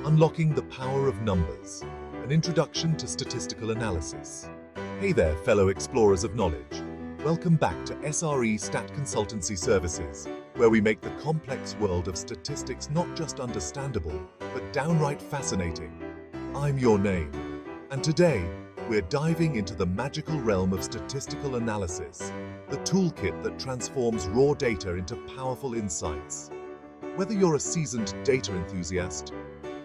Unlocking the Power of Numbers, an introduction to statistical analysis. Hey there, fellow explorers of knowledge. Welcome back to SRE Statconsultancy Services, where we make the complex world of statistics not just understandable, but downright fascinating. I'm your name, and today, we're diving into the magical realm of statistical analysis, the toolkit that transforms raw data into powerful insights. Whether you're a seasoned data enthusiast,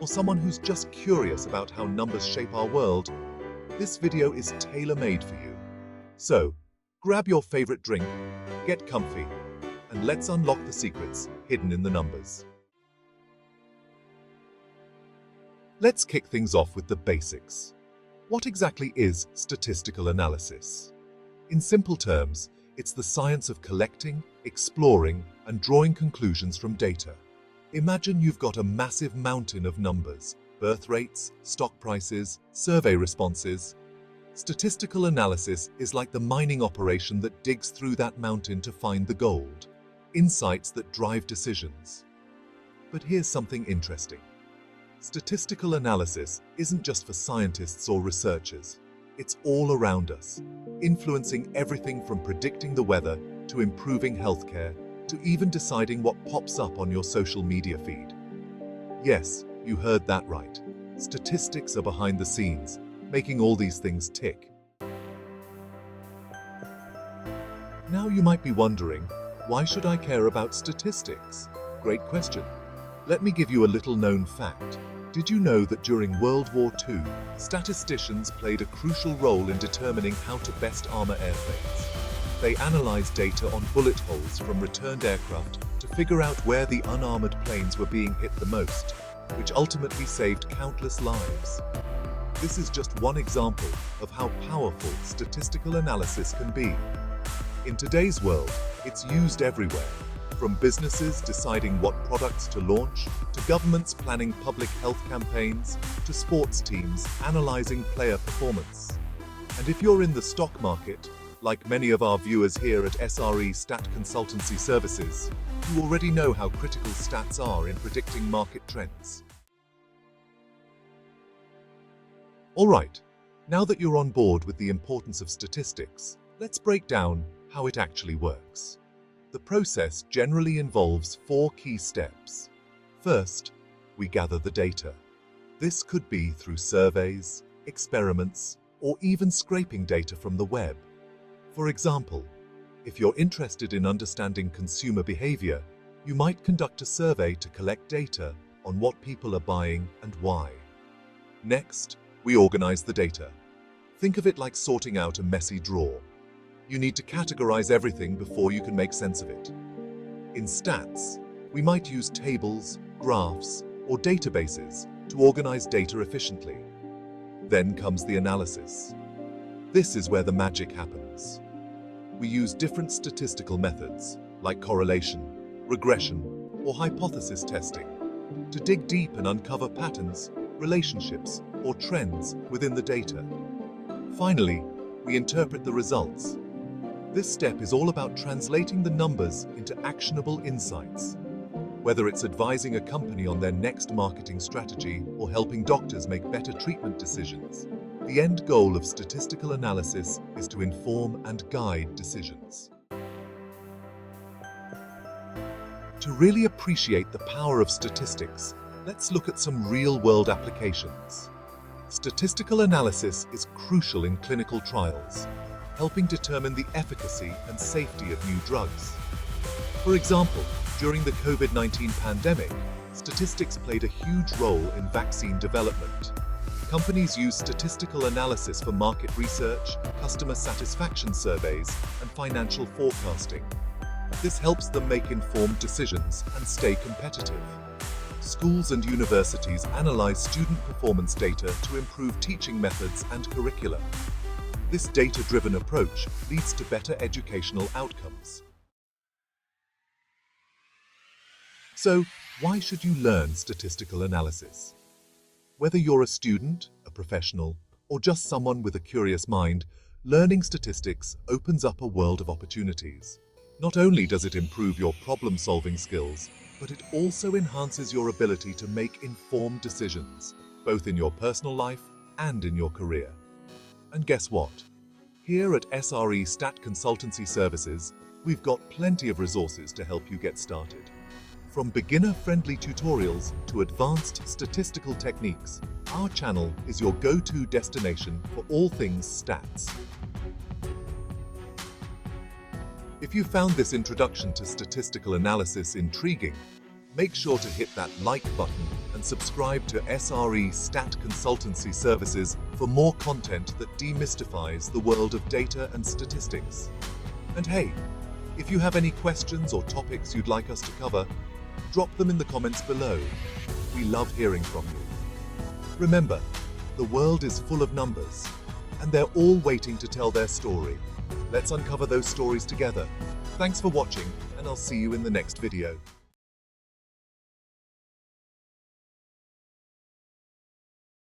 or someone who's just curious about how numbers shape our world, this video is tailor-made for you. So, grab your favorite drink, get comfy, and let's unlock the secrets hidden in the numbers. Let's kick things off with the basics. What exactly is statistical analysis? In simple terms, it's the science of collecting, exploring, and drawing conclusions from data. Imagine you've got a massive mountain of numbers, birth rates, stock prices, survey responses. Statistical analysis is like the mining operation that digs through that mountain to find the gold, insights that drive decisions. But here's something interesting. Statistical analysis isn't just for scientists or researchers. It's all around us, influencing everything from predicting the weather to improving healthcare, to even deciding what pops up on your social media feed. Yes, you heard that right. Statistics are behind the scenes, making all these things tick. Now you might be wondering, why should I care about statistics? Great question. Let me give you a little known fact. Did you know that during World War II, statisticians played a crucial role in determining how to best armor airplanes? They analyzed data on bullet holes from returned aircraft to figure out where the unarmored planes were being hit the most, which ultimately saved countless lives. This is just one example of how powerful statistical analysis can be. In today's world, it's used everywhere, from businesses deciding what products to launch, to governments planning public health campaigns, to sports teams analyzing player performance. And if you're in the stock market, like many of our viewers here at SRE Statconsultancy Services, you already know how critical stats are in predicting market trends. Alright, now that you're on board with the importance of statistics, let's break down how it actually works. The process generally involves 4 key steps. First, we gather the data. This could be through surveys, experiments, or even scraping data from the web. For example, if you're interested in understanding consumer behavior, you might conduct a survey to collect data on what people are buying and why. Next, we organize the data. Think of it like sorting out a messy drawer. You need to categorize everything before you can make sense of it. In stats, we might use tables, graphs, or databases to organize data efficiently. Then comes the analysis. This is where the magic happens. We use different statistical methods, like correlation, regression, or hypothesis testing, to dig deep and uncover patterns, relationships, or trends within the data. Finally, we interpret the results. This step is all about translating the numbers into actionable insights. Whether it's advising a company on their next marketing strategy or helping doctors make better treatment decisions, the end goal of statistical analysis is to inform and guide decisions. To really appreciate the power of statistics, let's look at some real-world applications. Statistical analysis is crucial in clinical trials, helping determine the efficacy and safety of new drugs. For example, during the COVID-19 pandemic, statistics played a huge role in vaccine development. Companies use statistical analysis for market research, customer satisfaction surveys, and financial forecasting. This helps them make informed decisions and stay competitive. Schools and universities analyze student performance data to improve teaching methods and curricula. This data-driven approach leads to better educational outcomes. So, why should you learn statistical analysis? Whether you're a student, a professional, or just someone with a curious mind, learning statistics opens up a world of opportunities. Not only does it improve your problem-solving skills, but it also enhances your ability to make informed decisions, both in your personal life and in your career. And guess what? Here at SRE Statconsultancy Services, we've got plenty of resources to help you get started. From beginner-friendly tutorials to advanced statistical techniques, our channel is your go-to destination for all things stats. If you found this introduction to statistical analysis intriguing, make sure to hit that like button and subscribe to SRE Statconsultancy Services for more content that demystifies the world of data and statistics. And hey, if you have any questions or topics you'd like us to cover, drop them in the comments below. We love hearing from you. Remember, the world is full of numbers, and they're all waiting to tell their story. Let's uncover those stories together. Thanks for watching, and I'll see you in the next video.